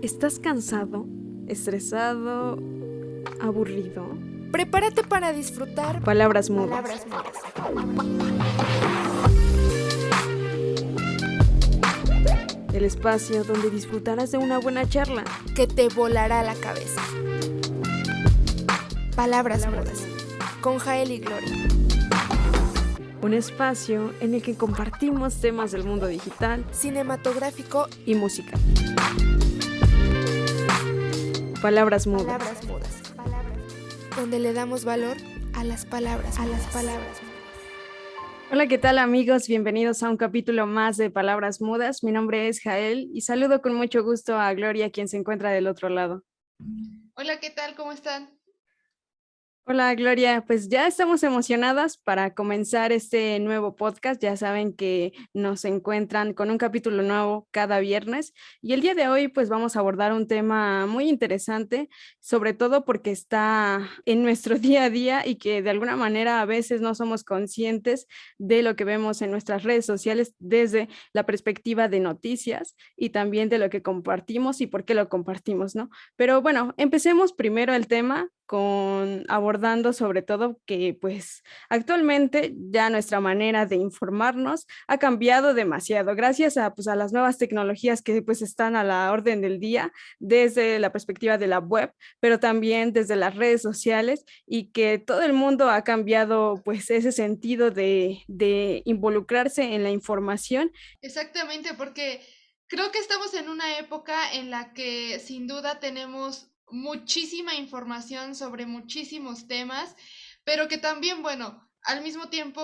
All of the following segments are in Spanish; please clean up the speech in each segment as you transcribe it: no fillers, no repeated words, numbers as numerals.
¿Estás cansado, estresado, aburrido? Prepárate para disfrutar Palabras mudas. El espacio donde disfrutarás de una buena charla. que te volará la cabeza. Palabras mudas, con Jael y Gloria. Un espacio en el que compartimos temas del mundo digital Cinematográfico y música. Palabras mudas. Palabras mudas. Donde le damos valor a las palabras. Hola, ¿qué tal, amigos? Bienvenidos a un capítulo más de Palabras Mudas. Mi nombre es Jael y saludo con mucho gusto a Gloria, quien se encuentra del otro lado. Hola, ¿qué tal? ¿Cómo están? Hola, Gloria. Pues ya estamos emocionadas para comenzar este nuevo podcast. Ya saben que nos encuentran con un capítulo nuevo cada viernes y el día de hoy pues vamos a abordar un tema muy interesante, sobre todo porque está en nuestro día a día y que de alguna manera a veces no somos conscientes de lo que vemos en nuestras redes sociales desde la perspectiva de noticias y también de lo que compartimos y por qué lo compartimos, ¿no? Pero bueno, empecemos primero el tema abordando sobre todo que pues actualmente ya nuestra manera de informarnos ha cambiado demasiado gracias a, pues, a las nuevas tecnologías que pues están a la orden del día desde la perspectiva de la web, pero también desde las redes sociales y que todo el mundo ha cambiado pues ese sentido de involucrarse en la información. Exactamente, porque creo que estamos en una época en la que sin duda tenemos muchísima información sobre muchísimos temas, pero que también, bueno, al mismo tiempo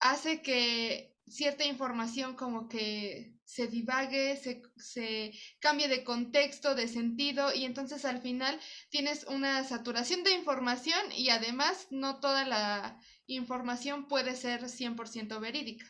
hace que cierta información como que se divague, se cambie de contexto, de sentido, y entonces al final tienes una saturación de información y además no toda la información puede ser 100% verídica.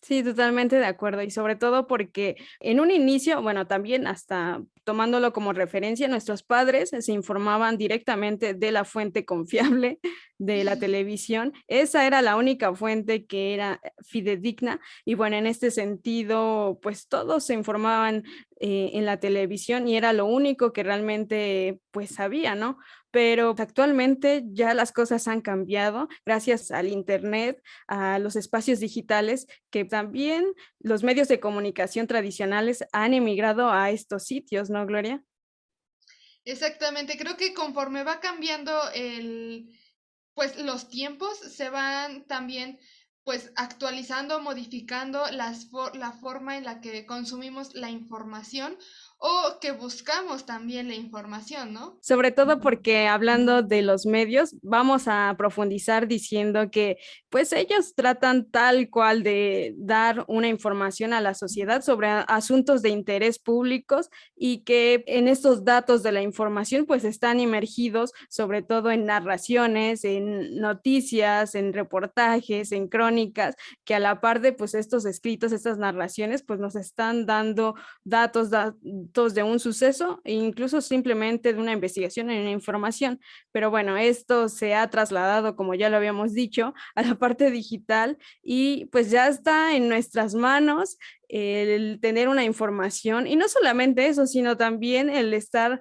Sí, totalmente de acuerdo y sobre todo porque en un inicio, bueno, también hasta tomándolo como referencia, nuestros padres se informaban directamente de la fuente confiable de la televisión. Esa era la única fuente que era fidedigna y bueno, en este sentido, pues todos se informaban en la televisión y era lo único que realmente pues sabía, ¿no? Pero actualmente ya las cosas han cambiado gracias al internet, a los espacios digitales, que también los medios de comunicación tradicionales han emigrado a estos sitios, ¿no, Gloria? Exactamente, creo que conforme va cambiando pues los tiempos se van también pues actualizando, modificando la forma en la que consumimos la información o que buscamos también la información, ¿no? Sobre todo porque hablando de los medios, vamos a profundizar diciendo que pues ellos tratan tal cual de dar una información a la sociedad sobre asuntos de interés públicos y que en estos datos de la información pues están emergidos sobre todo en narraciones, en noticias, en reportajes, en crónicas, que a la par de pues estos escritos, estas narraciones pues nos están dando datos de un suceso e incluso simplemente de una investigación en una información. Pero bueno, esto se ha trasladado, como ya lo habíamos dicho, a la parte digital y pues ya está en nuestras manos el tener una información y no solamente eso, sino también el estar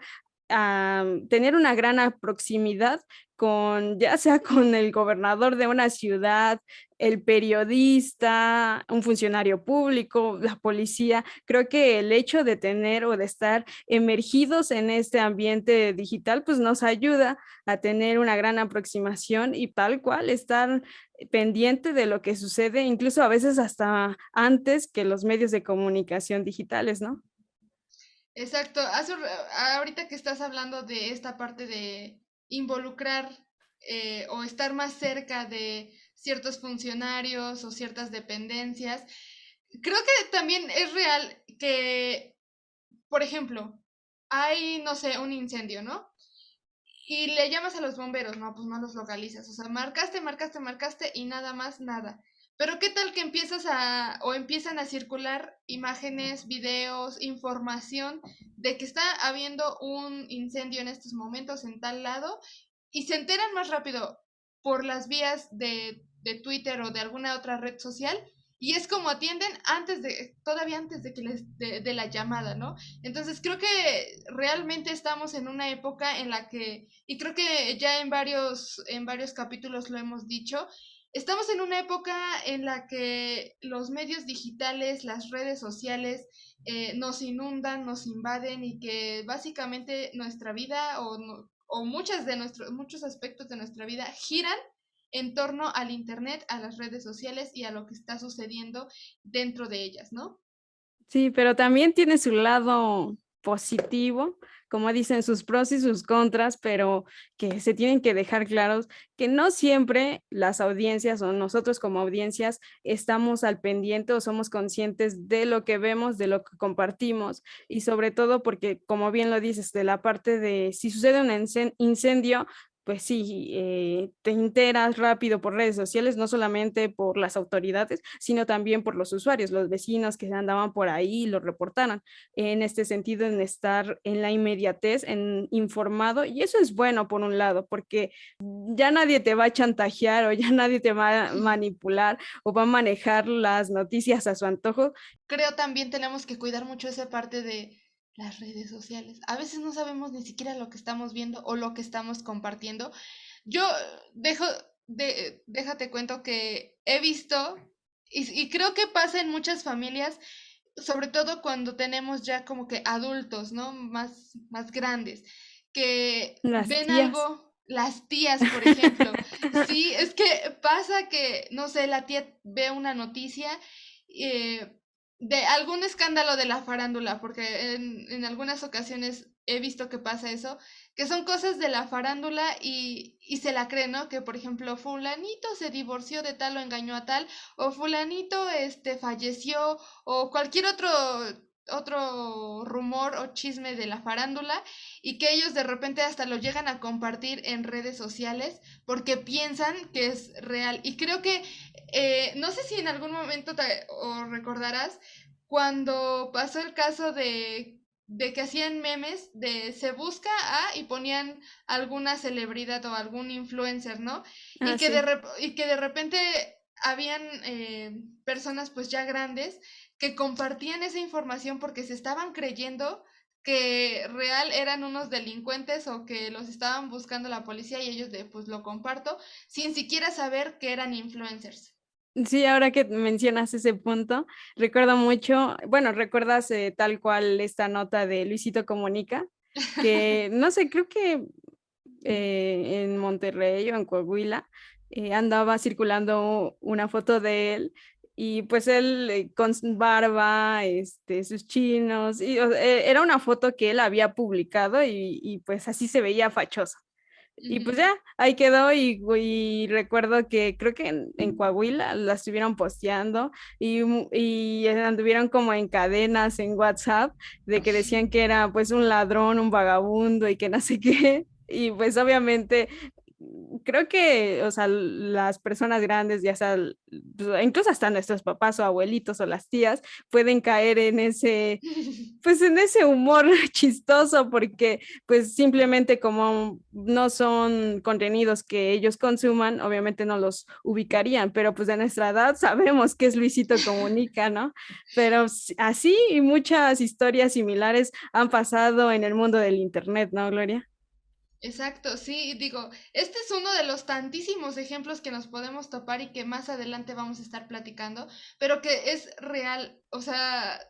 tener una gran proximidad con, ya sea con el gobernador de una ciudad, el periodista, un funcionario público, la policía. Creo que el hecho de tener o de estar emergidos en este ambiente digital, pues nos ayuda a tener una gran aproximación y tal cual estar pendiente de lo que sucede, incluso a veces hasta antes que los medios de comunicación digitales, ¿no? Exacto. Ahorita que estás hablando de esta parte de involucrar o estar más cerca de ciertos funcionarios o ciertas dependencias, creo que también es real que, por ejemplo, hay, no sé, un incendio, ¿no? Y le llamas a los bomberos, no, pues no los localizas. O sea, marcaste y nada más, nada. Pero qué tal que o empiezan a circular imágenes, videos, información de que está habiendo un incendio en estos momentos en tal lado y se enteran más rápido por las vías de Twitter o de alguna otra red social y es como atienden todavía antes de que de la llamada, ¿no? Entonces creo que realmente estamos en una época en la que, y creo que ya en varios capítulos lo hemos dicho, estamos en una época en la que los medios digitales, las redes sociales, nos inundan, nos invaden y que básicamente nuestra vida o muchos aspectos de nuestra vida giran en torno al internet, a las redes sociales y a lo que está sucediendo dentro de ellas, ¿no? Sí, pero también tiene su lado positivo, como dicen, sus pros y sus contras, pero que se tienen que dejar claros que no siempre las audiencias o nosotros como audiencias estamos al pendiente o somos conscientes de lo que vemos, de lo que compartimos y sobre todo porque, como bien lo dices, de la parte de si sucede un incendio, pues sí, te enteras rápido por redes sociales, no solamente por las autoridades, sino también por los usuarios, los vecinos que andaban por ahí y lo reportaron. En este sentido, en estar en la inmediatez, en informado, y eso es bueno por un lado, porque ya nadie te va a chantajear o ya nadie te va a manipular o va a manejar las noticias a su antojo. Creo también tenemos que cuidar mucho esa parte de las redes sociales. A veces no sabemos ni siquiera lo que estamos viendo o lo que estamos compartiendo. Yo déjate cuento que he visto, y creo que pasa en muchas familias, sobre todo cuando tenemos ya como que adultos, ¿no? Más grandes, que Las ven tías. algo, las tías, por ejemplo. Sí, es que pasa que, no sé, la tía ve una noticia eh, de algún escándalo de la farándula, porque en algunas ocasiones he visto que pasa eso, que son cosas de la farándula y se la cree, ¿no? Que por ejemplo, fulanito se divorció de tal o engañó a tal, o fulanito falleció, o cualquier otro rumor o chisme de la farándula, y que ellos de repente hasta lo llegan a compartir en redes sociales porque piensan que es real. Y creo que, no sé si en algún momento o recordarás cuando pasó el caso de que hacían memes de se busca a y ponían alguna celebridad o algún influencer, ¿no? Ah, sí. Y que de repente habían personas pues ya grandes que compartían esa información porque se estaban creyendo que real eran unos delincuentes o que los estaban buscando la policía y ellos de pues lo comparto sin siquiera saber que eran influencers. Sí, ahora que mencionas ese punto, recuerdo mucho, bueno, recuerdas tal cual esta nota de Luisito Comunica, que no sé, creo que en Monterrey o en Coahuila andaba circulando una foto de él y pues él con su barba, sus chinos, y era una foto que él había publicado y pues así se veía fachoso. Y pues Ujú. ya, ahí quedó y recuerdo que creo que en Coahuila la estuvieron posteando y anduvieron como en cadenas en WhatsApp de que decían que era pues un ladrón, un vagabundo y que no sé qué. Y pues obviamente creo que, o sea, las personas grandes, ya sea, pues, incluso hasta nuestros papás o abuelitos o las tías, pueden caer en ese, pues en ese humor chistoso porque pues simplemente como no son contenidos que ellos consuman, obviamente no los ubicarían, pero pues de nuestra edad sabemos que es Luisito Comunica, ¿no? Pero así y muchas historias similares han pasado en el mundo del internet, ¿no, Gloria? Exacto, sí, digo, este es uno de los tantísimos ejemplos que nos podemos topar y que más adelante vamos a estar platicando, pero que es real, o sea,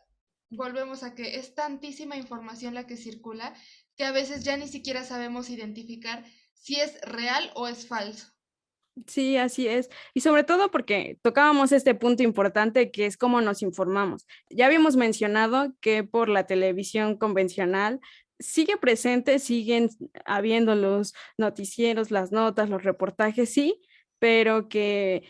volvemos a que es tantísima información la que circula que a veces ya ni siquiera sabemos identificar si es real o es falso. Sí, así es. Y sobre todo porque tocábamos este punto importante que es cómo nos informamos. Ya habíamos mencionado que por la televisión convencional sigue presente, siguen habiendo los noticieros, las notas, los reportajes, sí, pero que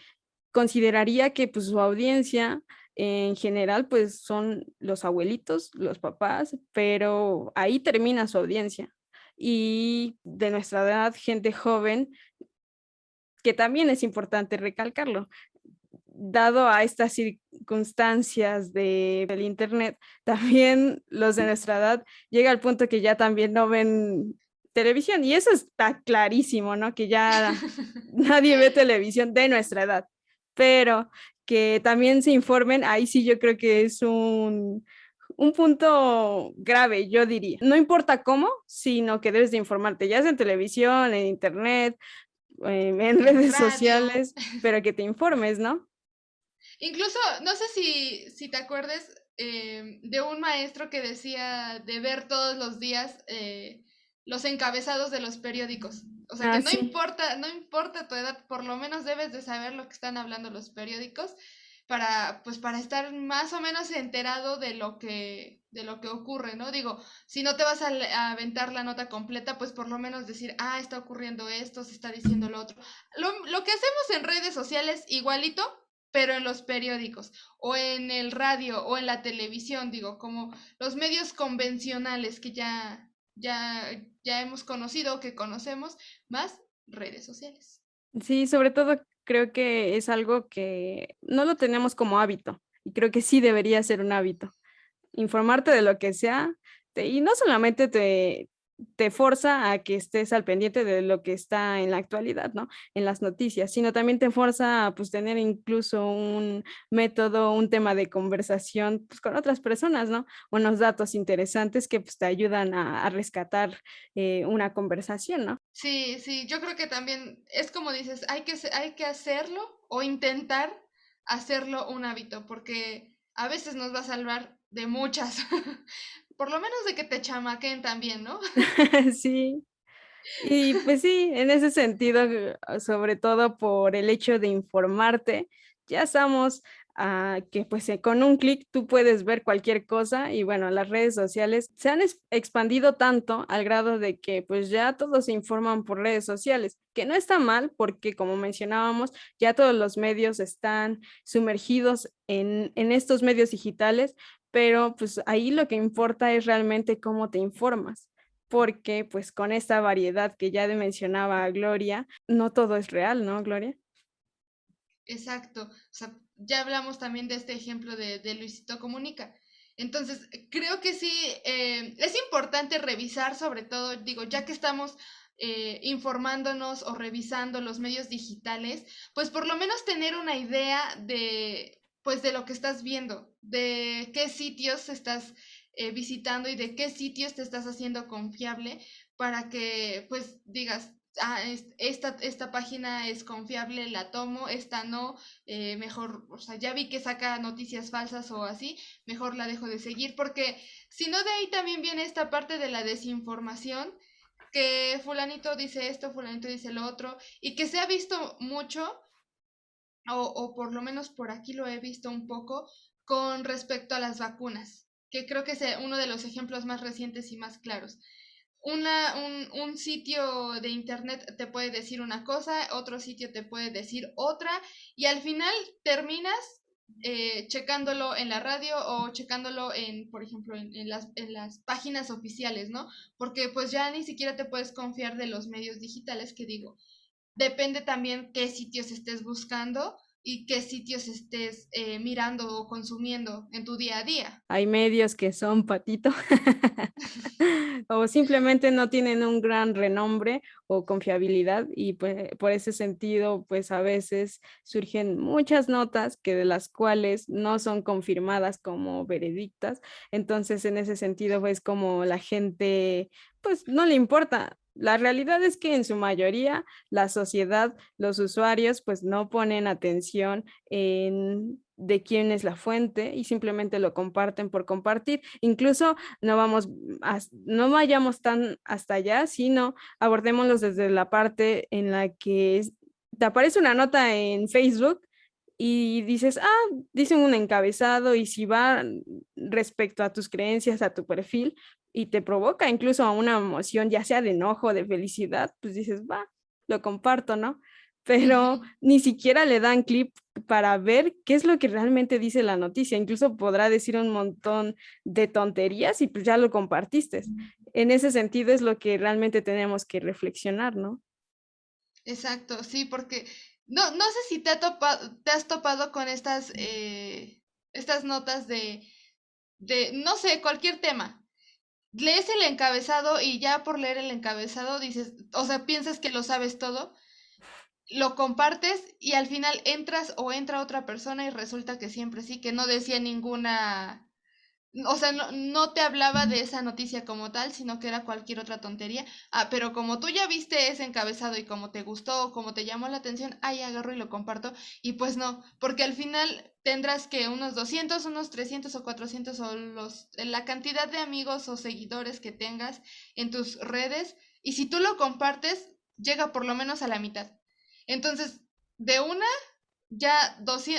consideraría que pues su audiencia en general pues son los abuelitos, los papás, pero ahí termina su audiencia. Y de nuestra edad, gente joven que también es importante recalcarlo. Dado a estas circunstancias del Internet, también los de nuestra edad llega al punto que ya también no ven televisión y eso está clarísimo, ¿no? Que ya nadie ve televisión de nuestra edad. pero que también se informen, ahí sí yo creo que es un punto grave, yo diría. No importa cómo, sino que debes de informarte, ya sea en televisión, en internet, en En redes radio. sociales, pero que te informes, ¿no? Incluso, no sé si te acuerdes de un maestro que decía de ver todos los días los encabezados de los periódicos. O sea que Ah, no sí. importa, no importa tu edad, por lo menos debes de saber lo que están hablando los periódicos para, pues, para estar más o menos enterado de lo que ocurre, ¿no? Digo, si no te vas a aventar la nota completa, pues por lo menos decir, ah, está ocurriendo esto, se está diciendo lo otro. Lo que hacemos en redes sociales, igualito, pero en los periódicos o en el radio o en la televisión, digo, como los medios convencionales que ya hemos conocido o que conocemos, más redes sociales. Sí, sobre todo creo que es algo que no lo tenemos como hábito y creo que sí debería ser un hábito. Informarte de lo que sea y no solamente te forza a que estés al pendiente de lo que está en la actualidad, ¿no? En las noticias, sino también te forza a pues tener incluso un método, un tema de conversación pues, con otras personas, ¿no? Unos datos interesantes que pues te ayudan a rescatar una conversación, ¿no? Sí, sí, yo creo que también es como dices, hay que hacerlo o intentar hacerlo un hábito, porque a veces nos va a salvar de muchas, por lo menos de que te chamaquen también, ¿no? Sí. Y pues sí, en ese sentido, sobre todo por el hecho de informarte, ya estamos que pues con un clic tú puedes ver cualquier cosa y bueno, las redes sociales se han expandido tanto al grado de que pues ya todos se informan por redes sociales, que no está mal porque como mencionábamos, ya todos los medios están sumergidos en estos medios digitales, pero pues ahí lo que importa es realmente cómo te informas porque pues con esta variedad que ya mencionaba Gloria, no todo es real, ¿no, Gloria? Exacto. O sea, ya hablamos también de este ejemplo de Luisito Comunica. Entonces, creo que sí, es importante revisar, sobre todo, digo, ya que estamos informándonos o revisando los medios digitales, pues por lo menos tener una idea de, pues de lo que estás viendo, de qué sitios estás visitando y de qué sitios te estás haciendo confiable para que, pues, digas, esta página es confiable, la tomo, esta no, mejor, o sea, ya vi que saca noticias falsas o así, mejor la dejo de seguir, porque si no de ahí también viene esta parte de la desinformación, que fulanito dice esto, fulanito dice lo otro, y que se ha visto mucho, o por lo menos por aquí lo he visto un poco, con respecto a las vacunas, que creo que es uno de los ejemplos más recientes y más claros. Un sitio de internet te puede decir una cosa, otro sitio te puede decir otra, y al final terminas checándolo en la radio o checándolo en, por ejemplo, en las páginas oficiales, ¿no? Porque pues ya ni siquiera te puedes confiar de los medios digitales, que digo, depende también qué sitios estés buscando y qué sitios estés mirando o consumiendo en tu día a día. Hay medios que son patito o simplemente no tienen un gran renombre o confiabilidad y pues, por ese sentido pues a veces surgen muchas notas que de las cuales no son confirmadas como veredictas. Entonces en ese sentido pues como la gente pues no le importa. La realidad es que en su mayoría la sociedad, los usuarios pues no ponen atención en de quién es la fuente y simplemente lo comparten por compartir. Incluso no vayamos tan hasta allá, sino abordémoslos desde la parte en la que te aparece una nota en Facebook y dices, dicen un encabezado y si va respecto a tus creencias, a tu perfil y te provoca incluso a una emoción, ya sea de enojo, de felicidad, pues dices, va, lo comparto, ¿no? Pero Ujú. ni siquiera le dan clip para ver qué es lo que realmente dice la noticia. Incluso podrá decir un montón de tonterías y pues ya lo compartiste. En ese sentido es lo que realmente tenemos que reflexionar, ¿no? Exacto, sí, porque no sé si te has topado con estas notas no sé, cualquier tema. Lees el encabezado y ya por leer el encabezado dices, o sea, piensas que lo sabes todo lo compartes y al final entras o entra otra persona y resulta que siempre sí, que no decía ninguna, o sea, no te hablaba de esa noticia como tal, sino que era cualquier otra tontería. Ah, pero como tú ya viste ese encabezado y como te gustó, como te llamó la atención, ahí agarro y lo comparto. Y pues no, porque al final tendrás que unos 200, unos 300 o 400 o la cantidad de amigos o seguidores que tengas en tus redes. Y si tú lo compartes, llega por lo menos a la mitad. Entonces, de una, ya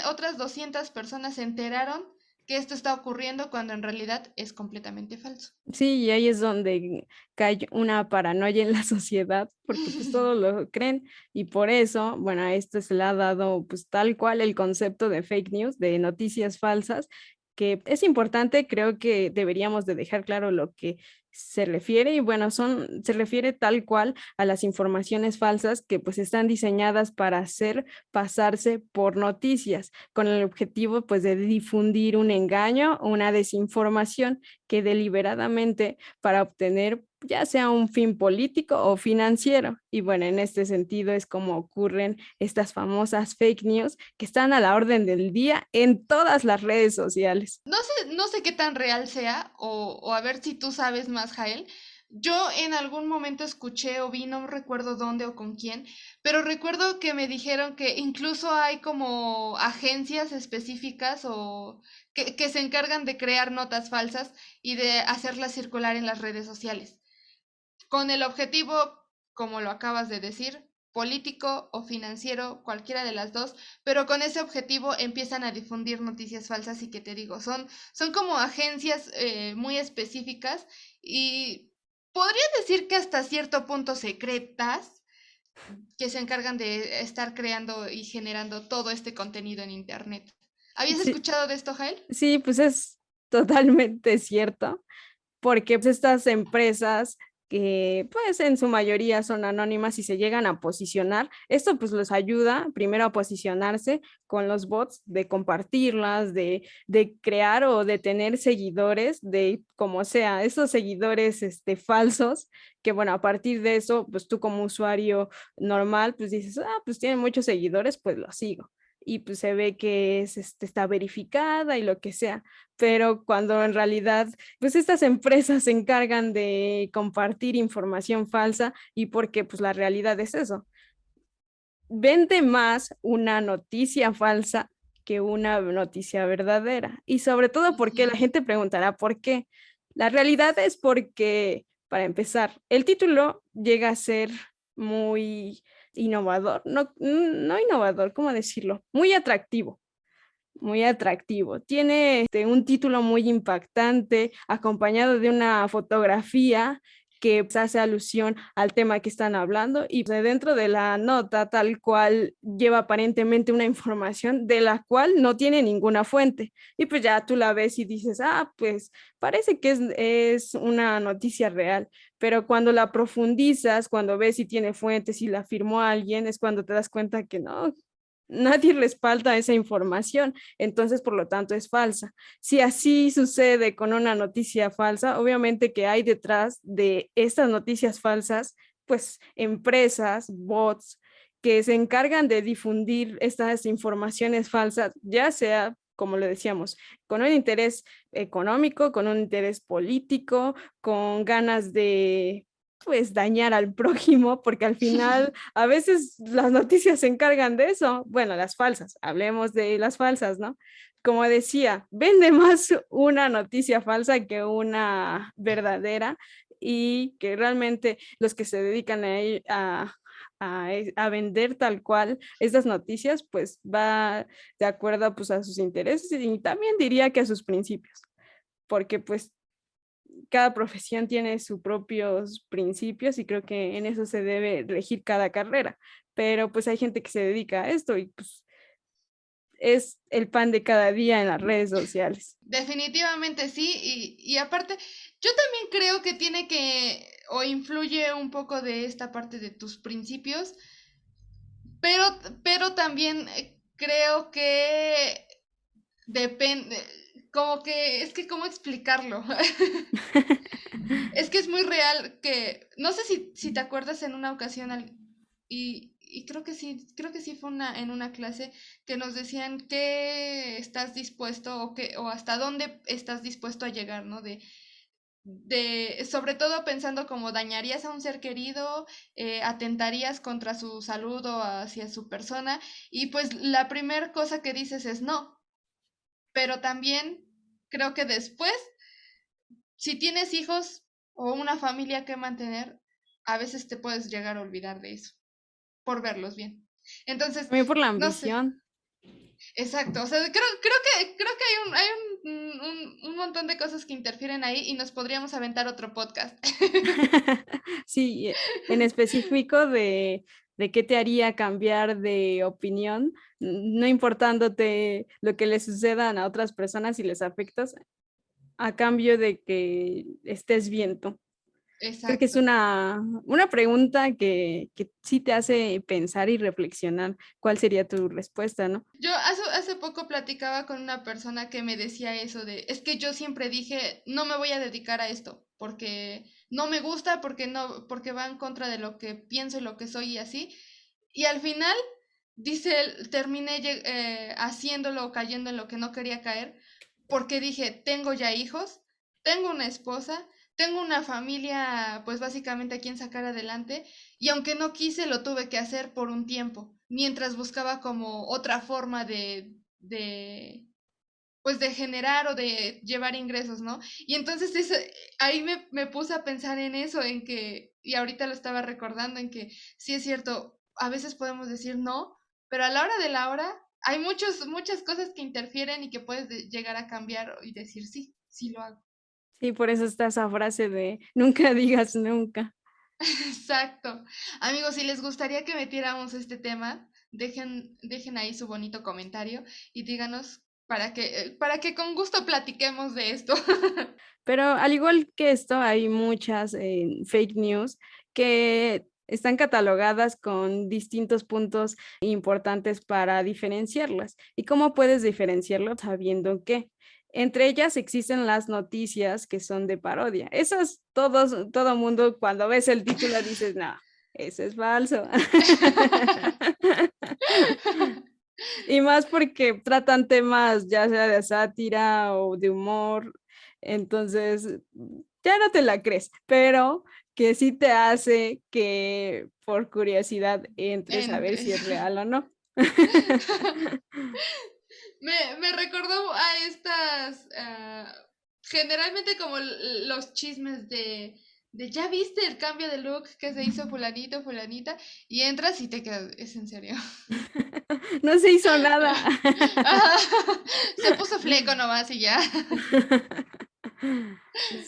otras 200 personas se enteraron que esto está ocurriendo cuando en realidad es completamente falso. Sí, y ahí es donde cae una paranoia en la sociedad, porque pues todos lo creen y por eso, bueno, a esto se le ha dado pues tal cual el concepto de fake news, de noticias falsas, que es importante, creo que deberíamos de dejar claro lo que se refiere y bueno, se refiere tal cual a las informaciones falsas que pues están diseñadas para hacer pasarse por noticias, con el objetivo pues de difundir un engaño o una desinformación que deliberadamente para obtener ya sea un fin político o financiero. Y bueno, en este sentido es como ocurren estas famosas fake news que están a la orden del día en todas las redes sociales. No sé qué tan real sea, o a ver si tú sabes más, Jael. Yo en algún momento escuché o vi, no recuerdo dónde o con quién, pero recuerdo que me dijeron que incluso hay como agencias específicas o que se encargan de crear notas falsas y de hacerlas circular en las redes sociales, con el objetivo, como lo acabas de decir, político o financiero, cualquiera de las dos, pero con ese objetivo empiezan a difundir noticias falsas y que te digo, son como agencias muy específicas y podría decir que hasta cierto punto secretas que se encargan de estar creando y generando todo este contenido en Internet. ¿Habías Sí, escuchado de esto, Jael? sí, pues es totalmente cierto. Porque pues, estas empresas que pues en su mayoría son anónimas y se llegan a posicionar, esto pues les ayuda primero a posicionarse con los bots, de compartirlas, de crear o de tener seguidores, de como sea, esos seguidores falsos, que bueno, a partir de eso, pues tú como usuario normal, pues dices, ah, pues tiene muchos seguidores, pues lo sigo. Y pues se ve que es, está verificada y lo que sea, pero cuando en realidad pues estas empresas se encargan de compartir información falsa y porque pues la realidad es eso. Vende más una noticia falsa que una noticia verdadera. Y sobre todo porque la Ujú. gente preguntará por qué. La realidad es porque, para empezar, el título llega a ser muy innovador, no innovador, ¿cómo decirlo? Muy atractivo, muy atractivo. Tiene un título muy impactante, acompañado de una fotografía que pues, hace alusión al tema que están hablando y pues, dentro de la nota tal cual lleva aparentemente una información de la cual no tiene ninguna fuente. Y pues ya tú la ves y dices, ah, pues parece que es una noticia real, pero cuando la profundizas, cuando ves si tiene fuentes, si la firmó alguien, es cuando te das cuenta que no, nadie respalda esa información, entonces por lo tanto es falsa. Si así sucede con una noticia falsa, obviamente que hay detrás de estas noticias falsas, pues empresas, bots que se encargan de difundir estas informaciones falsas, ya sea, como le decíamos, con un interés económico, con un interés político, con ganas de pues dañar al prójimo, porque al final a veces las noticias se encargan de eso. Bueno, las falsas, hablemos de las falsas, ¿no? Como decía, vende más una noticia falsa que una verdadera y que realmente los que se dedican a vender tal cual estas noticias, pues va de acuerdo pues, a sus intereses y también diría que a sus principios, porque pues cada profesión tiene sus propios principios y creo que en eso se debe regir cada carrera, pero pues hay gente que se dedica a esto y pues es el pan de cada día en las redes sociales. Definitivamente sí, y aparte, yo también creo que tiene que, o influye un poco de esta parte de tus principios, pero, pero también creo que depende, como que, es que cómo explicarlo. Es que es muy real que, no sé si te acuerdas en una ocasión, y y creo que sí fue en una clase que nos decían qué estás dispuesto o hasta dónde estás dispuesto a llegar, ¿no? Sobre todo pensando como dañarías a un ser querido, atentarías contra su salud o hacia su persona, y pues la primera cosa que dices es no, pero también creo que después, si tienes hijos o una familia que mantener, a veces te puedes llegar a olvidar de eso, por verlos bien. Entonces, También por la no sé, ambición. exacto, o sea, creo que hay un montón de cosas que interfieren ahí y nos podríamos aventar otro podcast. Sí, en específico de qué te haría cambiar de opinión, no importándote lo que le sucedan a otras personas y les afectas, a cambio de que estés bien tú. Creo que es Exacto. una pregunta que sí te hace pensar y reflexionar cuál sería tu respuesta, ¿no? Yo hace poco platicaba con una persona que me decía eso es que yo siempre dije, no me voy a dedicar a esto, porque no me gusta, porque va en contra de lo que pienso y lo que soy y así. Y al final, dice él, terminé haciéndolo o cayendo en lo que no quería caer, porque dije, tengo ya hijos, tengo una esposa, tengo una familia, pues básicamente a quien sacar adelante, y aunque no quise, lo tuve que hacer por un tiempo, mientras buscaba como otra forma pues de generar o de llevar ingresos, ¿no? Y entonces ahí me puse a pensar en eso, y ahorita lo estaba recordando, en que sí es cierto, a veces podemos decir no, pero a la hora de la hora hay muchas cosas que interfieren y que puedes llegar a cambiar y decir sí, sí lo hago. Sí, por eso está esa frase de nunca digas nunca. Exacto. Amigos, si les gustaría que metiéramos este tema, dejen ahí su bonito comentario y díganos para que con gusto platiquemos de esto. Pero al igual que esto, hay muchas fake news que están catalogadas con distintos puntos importantes para diferenciarlas. ¿Y cómo puedes diferenciarlo sabiendo que entre ellas existen las noticias que son de parodia? Esas todo mundo cuando ves el título dices, no, eso es falso. Y más porque tratan temas ya sea de sátira o de humor, entonces ya no te la crees, pero que sí te hace que por curiosidad entres a ver Entre. si es real o no. Me recordó a estas, generalmente como los chismes ¿ya viste el cambio de look que se hizo fulanito, fulanita? Y entras y te quedas, ¿es en serio? No se hizo nada. Ajá, se puso fleco nomás y ya.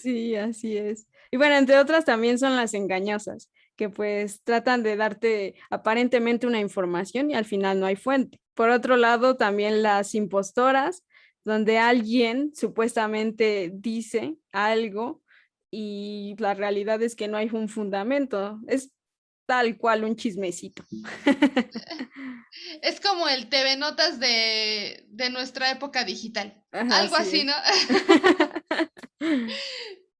Sí, así es. Y bueno, entre otras también son las engañosas, que pues tratan de darte aparentemente una información y al final no hay fuente. Por otro lado, también las impostoras, donde alguien supuestamente dice algo y la realidad es que no hay un fundamento. Es tal cual un chismecito. Es como el TV Notas de nuestra época digital. Ajá, Algo así así, ¿no? es.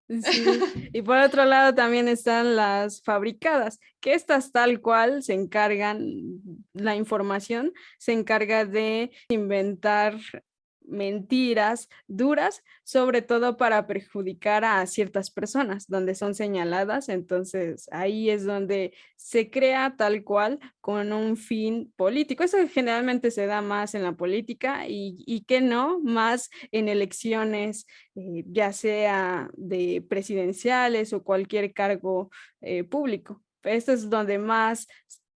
Sí, y por otro lado también están las fabricadas, que estas tal cual se encargan, la información se encarga de inventar mentiras duras, sobre todo para perjudicar a ciertas personas, donde son señaladas, entonces ahí es donde se crea tal cual con un fin político. Eso generalmente se da más en la política y que no, más en elecciones ya sea de presidenciales o cualquier cargo público. Esto es donde más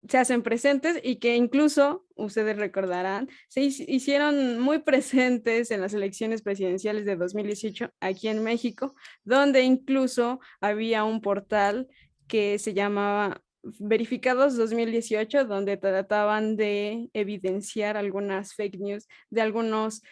se hacen presentes y que incluso, ustedes recordarán, hicieron muy presentes en las elecciones presidenciales de 2018 aquí en México, donde incluso había un portal que se llamaba Verificados 2018, donde trataban de evidenciar algunas fake news de algunos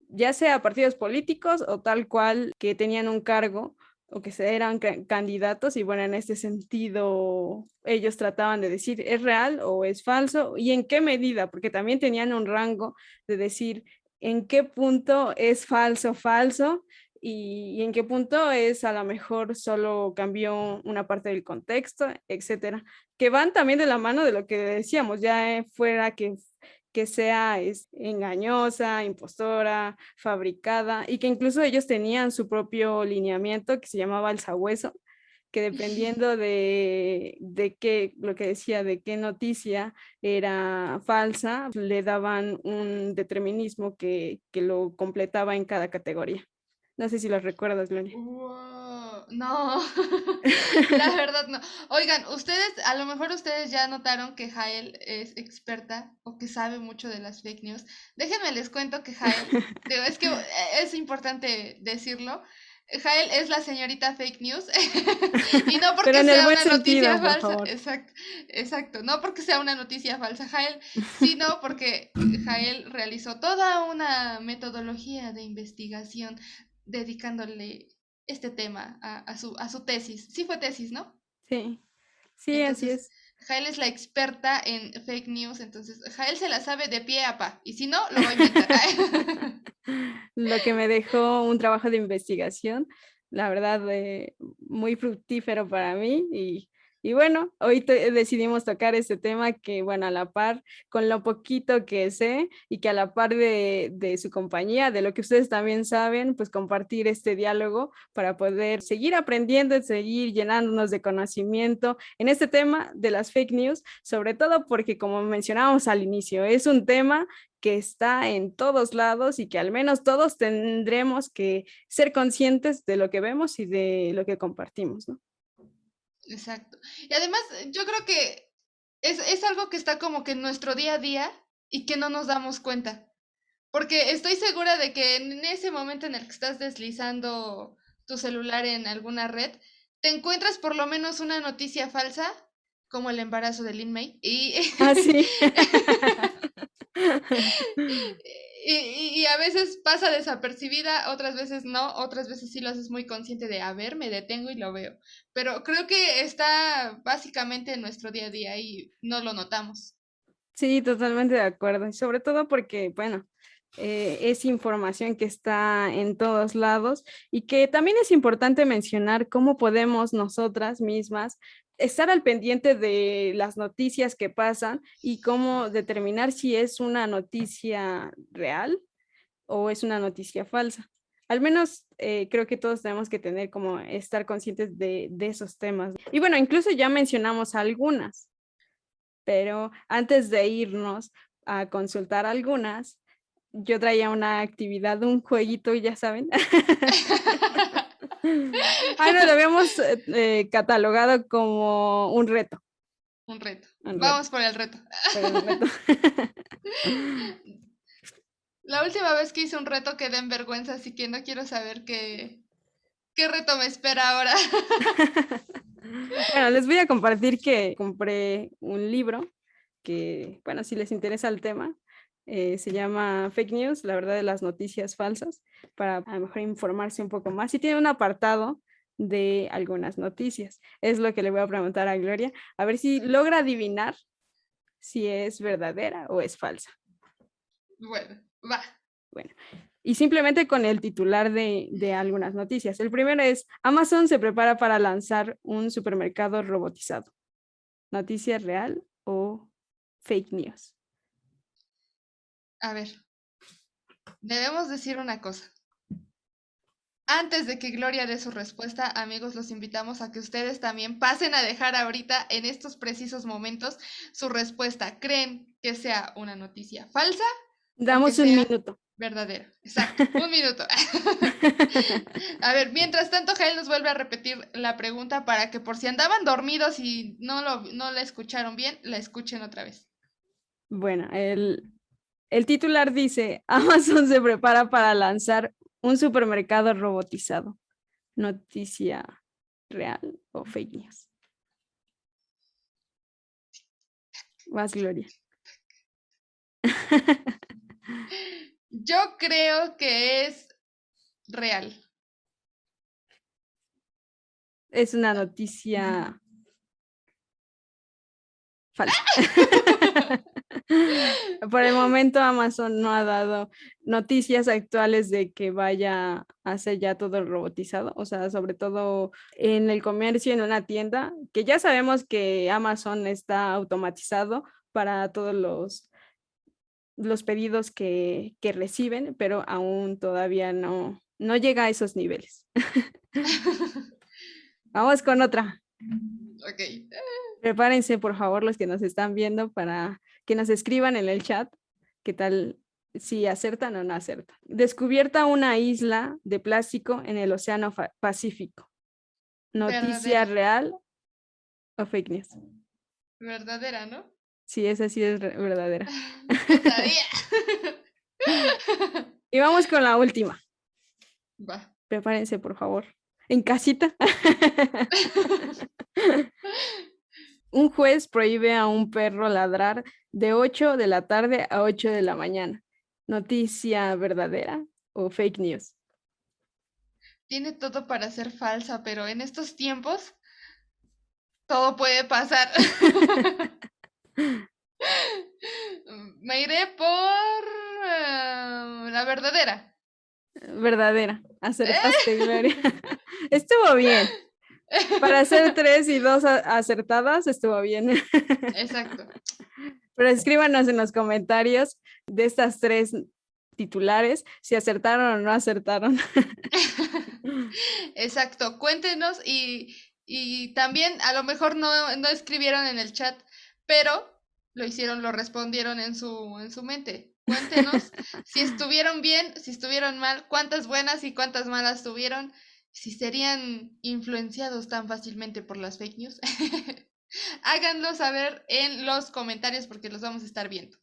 ya sea partidos políticos o tal cual que tenían un cargo o que eran candidatos y bueno, en este sentido ellos trataban de decir es real o es falso y en qué medida, porque también tenían un rango de decir en qué punto es falso y en qué punto es a lo mejor solo cambió una parte del contexto, etcétera, que van también de la mano de lo que decíamos, ya fuera que sea engañosa, impostora, fabricada, y que incluso ellos tenían su propio lineamiento que se llamaba el sabueso, que dependiendo de qué, lo que decía, de qué noticia era falsa, le daban un determinismo que lo completaba en cada categoría. No sé si lo recuerdas, Gloria. Wow, no, la verdad no. Oigan, ustedes, a lo mejor ustedes ya notaron que Jael es experta o que sabe mucho de las fake news. Déjenme les cuento que Jael, digo, es que es importante decirlo. Jael es la señorita fake news y no Pero porque en el sea buen una noticia sentido, por falsa, favor. exacto, exacto, no porque sea una noticia falsa, Jael, sino porque Jael realizó toda una metodología de investigación dedicándole este tema a su tesis. Sí fue tesis, ¿no? Sí, sí, así Entonces, es. Jael es la experta en fake news, entonces Jael se la sabe de pie a pa, y si no, lo va a inventar. Lo que me dejó un trabajo de investigación, la verdad, muy fructífero para mí y bueno, hoy decidimos tocar este tema que, bueno, a la par, con lo poquito que sé y que a la par de su compañía, de lo que ustedes también saben, pues compartir este diálogo para poder seguir aprendiendo, seguir llenándonos de conocimiento en este tema de las fake news, sobre todo porque, como mencionábamos al inicio, es un tema que está en todos lados y que al menos todos tendremos que ser conscientes de lo que vemos y de lo que compartimos, ¿no? Exacto. Y además, yo creo que es algo que está como que en nuestro día a día y que no nos damos cuenta. Porque estoy segura de que en ese momento en el que estás deslizando tu celular en alguna red, te encuentras por lo menos una noticia falsa, como el embarazo de Lin May, Ah, sí. y a veces pasa desapercibida, otras veces no, otras veces sí lo haces muy consciente de, a ver, me detengo y lo veo. Pero creo que está básicamente en nuestro día a día y no lo notamos. Sí, totalmente de acuerdo. Y sobre todo porque, bueno, es información que está en todos lados y que también es importante mencionar cómo podemos nosotras mismas estar al pendiente de las noticias que pasan y cómo determinar si es una noticia real o es una noticia falsa. Al menos creo que todos tenemos que tener como estar conscientes de esos temas. Y bueno, incluso ya mencionamos algunas, pero antes de irnos a consultar algunas, yo traía una actividad, un jueguito, ya saben. Ah, no, lo habíamos catalogado como Un reto. un reto, Vamos por el reto. pero un reto. La última vez que hice un reto quedé en vergüenza, así que no quiero saber qué reto me espera ahora. Bueno, les voy a compartir que compré un libro que, bueno, si les interesa el tema, se llama Fake News, la verdad de las noticias falsas, para a lo mejor informarse un poco más. Y tiene un apartado de algunas noticias. Es lo que le voy a preguntar a Gloria, a ver si logra adivinar si es verdadera o es falsa. Bueno, va. Bueno, y simplemente con el titular de algunas noticias. El primero es, Amazon se prepara para lanzar un supermercado robotizado. ¿Noticia real o fake news? A ver, debemos decir una cosa. Antes de que Gloria dé su respuesta, amigos, los invitamos a que ustedes también pasen a dejar ahorita, en estos precisos momentos, su respuesta. ¿Creen que sea una noticia falsa o que Damos un sea minuto. verdadera? Exacto, un minuto. A ver, mientras tanto, Jael nos vuelve a repetir la pregunta para que por si andaban dormidos y no la escucharon bien, la escuchen otra vez. Bueno, el titular dice, Amazon se prepara para lanzar un supermercado robotizado. ¿Noticia real o fake news? Vas, Gloria. Yo creo que es real. Es una noticia falsa. Por el momento Amazon no ha dado noticias actuales de que vaya a ser ya todo robotizado, o sea, sobre todo en el comercio, en una tienda, que ya sabemos que Amazon está automatizado para todos los pedidos que reciben, pero aún todavía no llega a esos niveles. Vamos con otra. Ok. Prepárense, por favor, los que nos están viendo para que nos escriban en el chat qué tal, si acertan o no acertan. Descubierta una isla de plástico en el Océano Pacífico. ¿Noticia Verdadera. real o fake news? Verdadera, ¿no? Sí, esa sí es verdadera. Yo sabía. Y vamos con la última. Va. Prepárense, por favor. En casita. Un juez prohíbe a un perro ladrar de 8 de la tarde a 8 de la mañana. ¿Noticia verdadera o fake news? Tiene todo para ser falsa, pero en estos tiempos todo puede pasar. Me iré por la verdadera. Verdadera. Acertaste, Gloria. Estuvo bien. Para hacer 3 y 2 acertadas, estuvo bien. Exacto. Pero escríbanos en los comentarios de estas 3 titulares si acertaron o no acertaron. Exacto. Cuéntenos y también a lo mejor no escribieron en el chat, pero lo hicieron, lo respondieron en su mente. Cuéntenos si estuvieron bien, si estuvieron mal, cuántas buenas y cuántas malas tuvieron, si serían influenciados tan fácilmente por las fake news. Háganlo saber en los comentarios porque los vamos a estar viendo.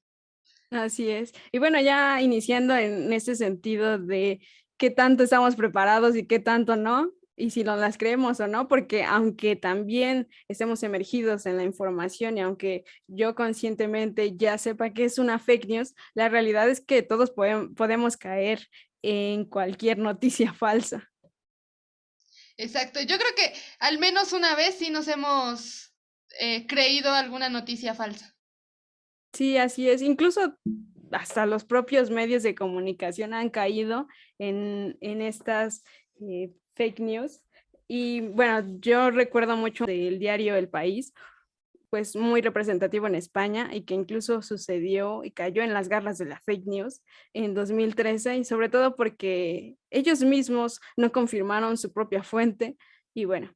Así es. Y bueno, ya iniciando en este sentido de qué tanto estamos preparados y qué tanto no, y si nos las creemos o no, porque aunque también estemos emergidos en la información y aunque yo conscientemente ya sepa que es una fake news, la realidad es que todos podemos caer en cualquier noticia falsa. Exacto. Yo creo que al menos una vez sí nos hemos creído alguna noticia falsa. Sí, así es. Incluso hasta los propios medios de comunicación han caído en estas fake news. Y bueno, yo recuerdo mucho del diario El País, pues muy representativo en España y que incluso sucedió y cayó en las garras de la fake news en 2013 y sobre todo porque ellos mismos no confirmaron su propia fuente y bueno,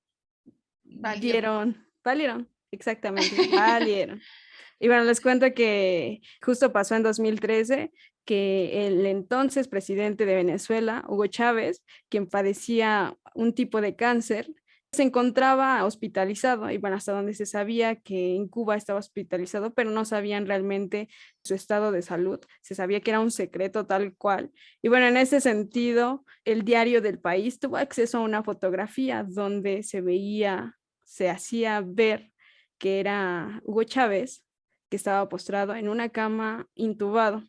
Valió. valieron, exactamente, valieron. Y bueno, les cuento que justo pasó en 2013 que el entonces presidente de Venezuela, Hugo Chávez, quien padecía un tipo de cáncer, se encontraba hospitalizado y bueno, hasta donde se sabía que en Cuba estaba hospitalizado, pero no sabían realmente su estado de salud, se sabía que era un secreto tal cual. Y bueno, en ese sentido, el diario del País tuvo acceso a una fotografía donde se veía, se hacía ver que era Hugo Chávez que estaba postrado en una cama intubado.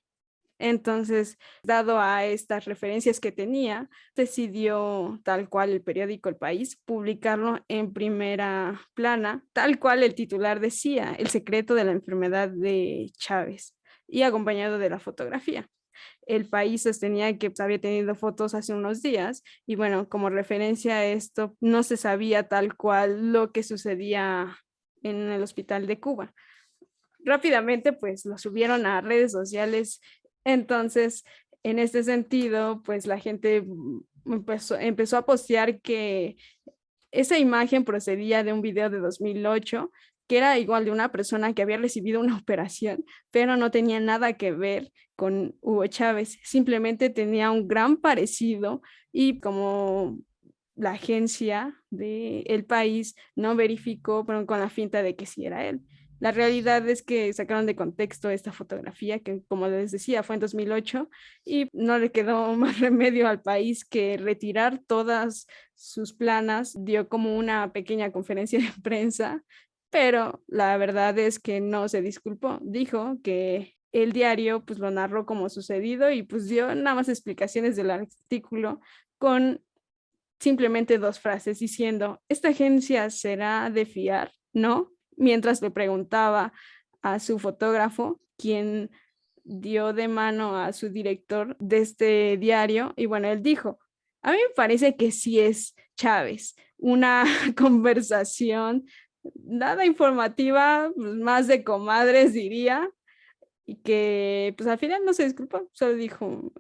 Entonces, dado a estas referencias que tenía, decidió, tal cual el periódico El País, publicarlo en primera plana, tal cual el titular decía, el secreto de la enfermedad de Chávez, y acompañado de la fotografía. El País sostenía que había tenido fotos hace unos días y bueno, como referencia a esto, no se sabía tal cual lo que sucedía en el hospital de Cuba. Rápidamente pues lo subieron a redes sociales. Entonces, en este sentido, pues la gente empezó a postear que esa imagen procedía de un video de 2008 que era igual de una persona que había recibido una operación, pero no tenía nada que ver con Hugo Chávez, simplemente tenía un gran parecido y como la agencia del País no verificó, pero con la finta de que sí era él. La realidad es que sacaron de contexto esta fotografía que, como les decía, fue en 2008 y no le quedó más remedio al País que retirar todas sus planas. Dio como una pequeña conferencia de prensa, pero la verdad es que no se disculpó. Dijo que el diario pues lo narró como sucedido y pues dio nada más explicaciones del artículo con simplemente 2 frases diciendo, ¿esta agencia será de fiar? ¿No? Mientras le preguntaba a su fotógrafo quien dio de mano a su director de este diario, y bueno, él dijo, a mí me parece que sí es Chávez, una conversación nada informativa, pues, más de comadres diría, y que pues al final no se disculpó, solo dijo,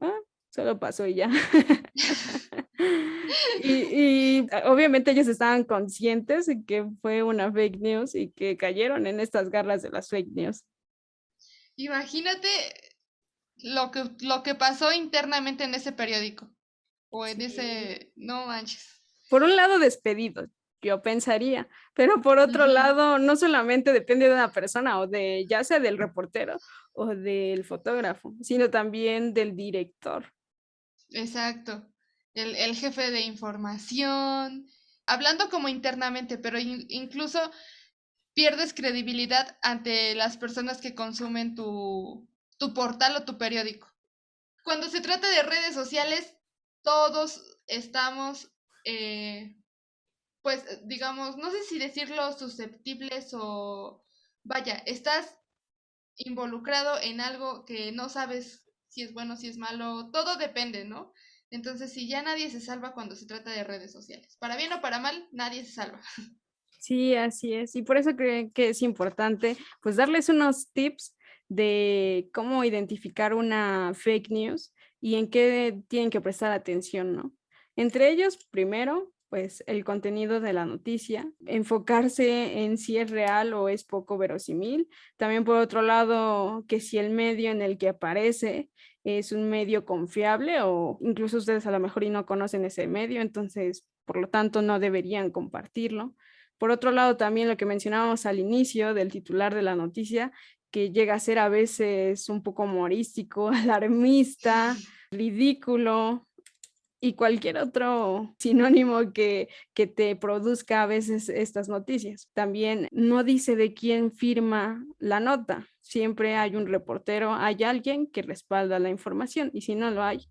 solo pasó y ya. Y obviamente ellos estaban conscientes de que fue una fake news y que cayeron en estas garras de las fake news. Imagínate lo que pasó internamente en ese periódico o en Sí. ese, no manches. Por un lado, despedidos, yo pensaría, pero por otro Ujú. lado, no solamente depende de una persona o de, ya sea del reportero o del fotógrafo, sino también del director. Exacto. El jefe de información, hablando como internamente, pero incluso pierdes credibilidad ante las personas que consumen tu portal o tu periódico. Cuando se trata de redes sociales, todos estamos, pues, digamos, no sé si decirlo susceptibles o, vaya, estás involucrado en algo que no sabes si es bueno, si es malo, todo depende, ¿no? Entonces, si ya nadie se salva cuando se trata de redes sociales. Para bien o para mal, nadie se salva. Sí, así es. Y por eso creo que es importante, pues, darles unos tips de cómo identificar una fake news y en qué tienen que prestar atención, ¿no? Entre ellos, primero, pues, el contenido de la noticia, enfocarse en si es real o es poco verosímil. También, por otro lado, que si el medio en el que aparece es un medio confiable o incluso ustedes a lo mejor y no conocen ese medio, entonces, por lo tanto, no deberían compartirlo. Por otro lado, también lo que mencionábamos al inicio del titular de la noticia, que llega a ser a veces un poco humorístico, alarmista, ridículo y cualquier otro sinónimo que te produzca a veces estas noticias. También no dice de quién firma la nota. Siempre hay un reportero, hay alguien que respalda la información y si no lo hay,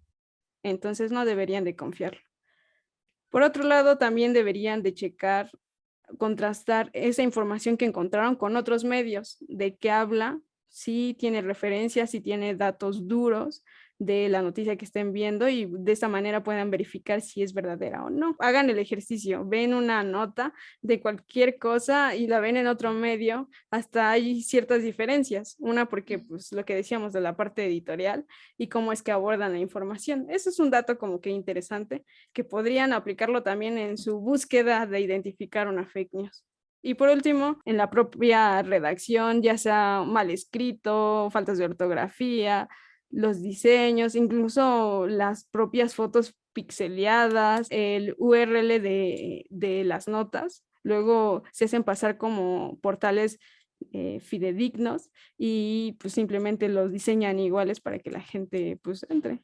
entonces no deberían de confiarlo. Por otro lado, también deberían de checar, contrastar esa información que encontraron con otros medios, de qué habla, si tiene referencias, si tiene datos duros de la noticia que estén viendo y de esta manera puedan verificar si es verdadera o no. Hagan el ejercicio, ven una nota de cualquier cosa y la ven en otro medio, hasta hay ciertas diferencias. Una porque pues lo que decíamos de la parte editorial y cómo es que abordan la información. Eso es un dato como que interesante que podrían aplicarlo también en su búsqueda de identificar una fake news. Y por último, en la propia redacción, ya sea mal escrito, faltas de ortografía, los diseños, incluso las propias fotos pixeleadas, el URL de las notas, luego se hacen pasar como portales fidedignos y pues simplemente los diseñan iguales para que la gente pues entre.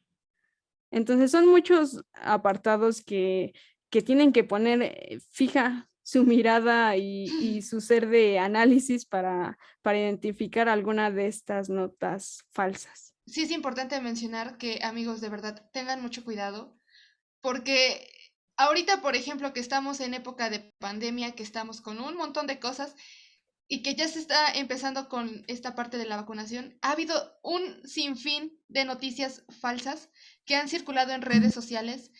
Entonces son muchos apartados que tienen que poner fija su mirada y su ser de análisis para identificar alguna de estas notas falsas. Sí es importante mencionar que, amigos, de verdad, tengan mucho cuidado, porque ahorita, por ejemplo, que estamos en época de pandemia, que estamos con un montón de cosas y que ya se está empezando con esta parte de la vacunación, ha habido un sinfín de noticias falsas que han circulado en redes sociales,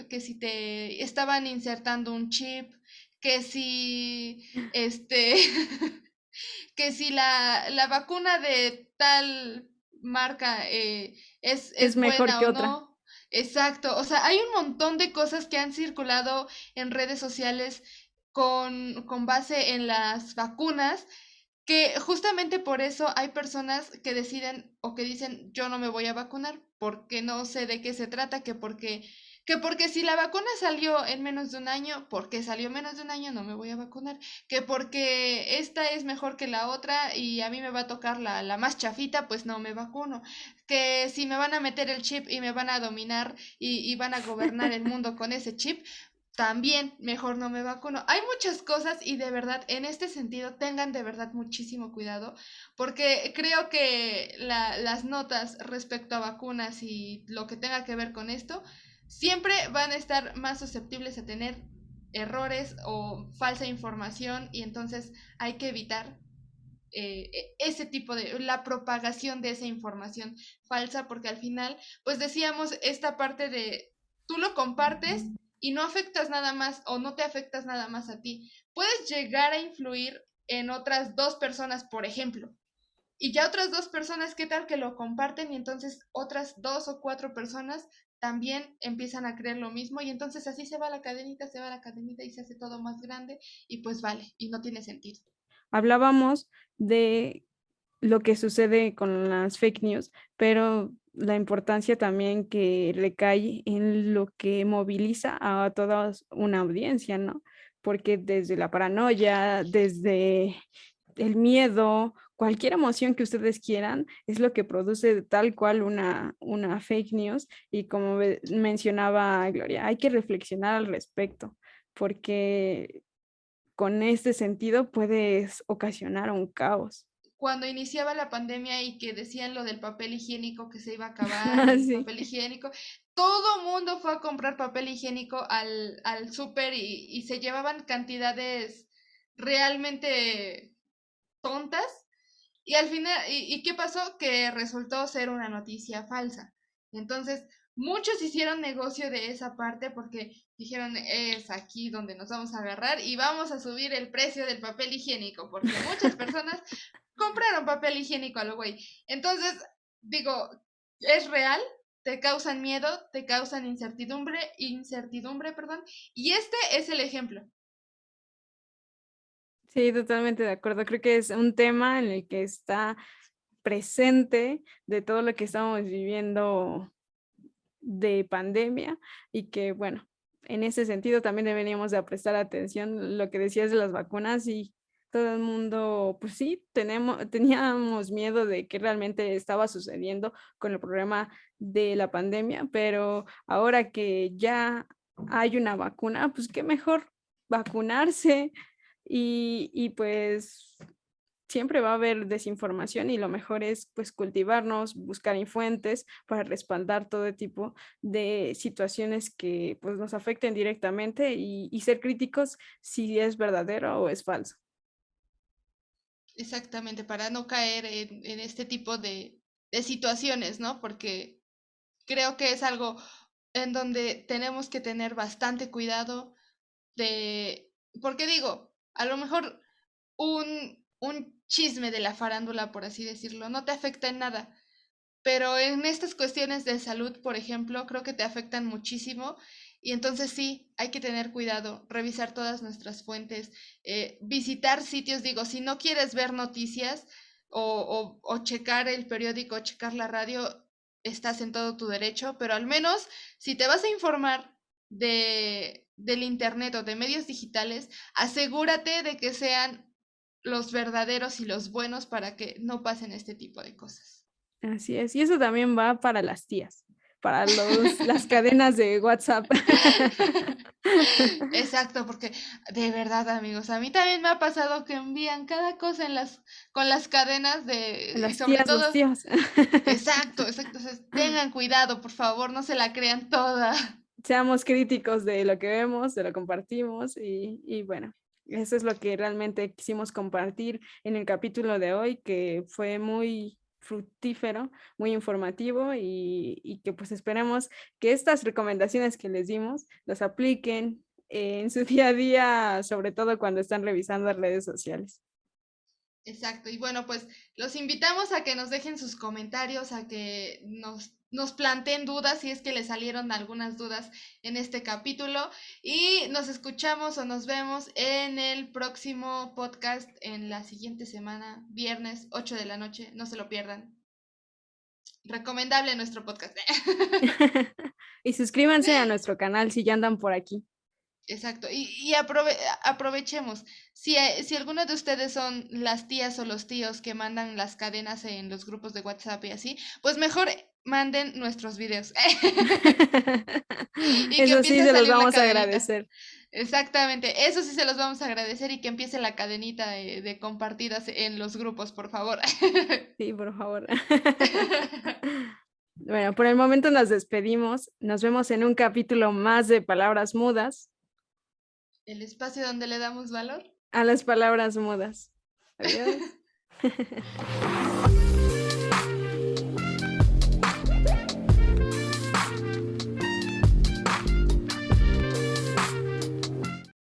que si te estaban insertando un chip, que si que si la vacuna de tal marca Es es mejor buena que o otra. no. Exacto, o sea, hay un montón de cosas que han circulado en redes sociales con base en las vacunas, que justamente por eso hay personas que deciden o que dicen yo no me voy a vacunar porque no sé de qué se trata, que porque si la vacuna salió en menos de un año, porque salió menos de un año no me voy a vacunar, que porque esta es mejor que la otra y a mí me va a tocar la más chafita, pues no me vacuno, que si me van a meter el chip y me van a dominar y van a gobernar el mundo con ese chip, también mejor no me vacuno. Hay muchas cosas y de verdad, en este sentido, tengan de verdad muchísimo cuidado, porque creo que las notas respecto a vacunas y lo que tenga que ver con esto, siempre van a estar más susceptibles a tener errores o falsa información y entonces hay que evitar ese tipo de, la propagación de esa información falsa, porque al final, pues decíamos esta parte de, tú lo compartes y no afectas nada más o no te afectas nada más a ti. Puedes llegar a influir en otras 2 personas, por ejemplo, y ya otras 2 personas, ¿qué tal que lo comparten? Y entonces otras 2 o 4 personas también empiezan a creer lo mismo y entonces así se va la cadenita y se hace todo más grande y pues vale, y no tiene sentido. Hablábamos de lo que sucede con las fake news, pero la importancia también que recae en lo que moviliza a toda una audiencia, ¿no? Porque desde la paranoia, desde el miedo, cualquier emoción que ustedes quieran, es lo que produce tal cual una fake news. Y como mencionaba Gloria, hay que reflexionar al respecto, porque con este sentido puedes ocasionar un caos. Cuando iniciaba la pandemia y que decían lo del papel higiénico que se iba a acabar y el Sí. papel higiénico, todo mundo fue a comprar papel higiénico al súper y se llevaban cantidades realmente tontas. Y al final, ¿y qué pasó? Que resultó ser una noticia falsa. Entonces, muchos hicieron negocio de esa parte porque dijeron, es aquí donde nos vamos a agarrar y vamos a subir el precio del papel higiénico, porque muchas personas compraron papel higiénico a lo güey. Entonces, digo, es real, te causan miedo, te causan incertidumbre, perdón, y este es el ejemplo. Sí, totalmente de acuerdo. Creo que es un tema en el que está presente de todo lo que estamos viviendo de pandemia y que, bueno, en ese sentido también deberíamos de prestar atención lo que decías de las vacunas y todo el mundo, pues sí, teníamos miedo de qué realmente estaba sucediendo con el problema de la pandemia, pero ahora que ya hay una vacuna, pues qué mejor vacunarse y pues siempre va a haber desinformación y lo mejor es pues cultivarnos, buscar fuentes para respaldar todo tipo de situaciones que pues nos afecten directamente y ser críticos si es verdadero o es falso. Exactamente, para no caer en este tipo de situaciones, ¿no? Porque creo que es algo en donde tenemos que tener bastante cuidado de, porque digo, a lo mejor un chisme de la farándula, por así decirlo, no te afecta en nada, pero en estas cuestiones de salud, por ejemplo, creo que te afectan muchísimo y entonces sí, hay que tener cuidado, revisar todas nuestras fuentes, visitar sitios, digo, si no quieres ver noticias o checar el periódico, checar la radio, estás en todo tu derecho, pero al menos si te vas a informar del internet o de medios digitales, asegúrate de que sean los verdaderos y los buenos para que no pasen este tipo de cosas. Así es, y eso también va para las tías, para las cadenas de WhatsApp. Exacto, porque de verdad, amigos, a mí también me ha pasado que envían cada cosa con las cadenas y Las sobre tías, los todo, tíos. exacto, exacto, entonces, tengan cuidado, por favor, no se la crean toda. Seamos críticos de lo que vemos, de lo que compartimos y bueno, eso es lo que realmente quisimos compartir en el capítulo de hoy, que fue muy fructífero, muy informativo y que pues esperemos que estas recomendaciones que les dimos las apliquen en su día a día, sobre todo cuando están revisando las redes sociales. Exacto, y bueno, pues los invitamos a que nos dejen sus comentarios, a que nos planteen dudas si es que les salieron algunas dudas en este capítulo y nos escuchamos o nos vemos en el próximo podcast en la siguiente semana, viernes 8 de la noche, no se lo pierdan. Recomendable nuestro podcast. Y suscríbanse a nuestro canal si ya andan por aquí. Exacto, y aprovechemos. Si alguno de ustedes son las tías o los tíos que mandan las cadenas en los grupos de WhatsApp y así, pues mejor manden nuestros videos y que Eso sí, empiece a se los salir la vamos a cadenita. agradecer. Exactamente, eso sí se los vamos a agradecer y que empiece la cadenita de compartidas en los grupos, por favor. Sí, por favor. Bueno, por el momento nos despedimos. Nos vemos en un capítulo más de Palabras Mudas. El espacio donde le damos valor. A las palabras mudas. Adiós.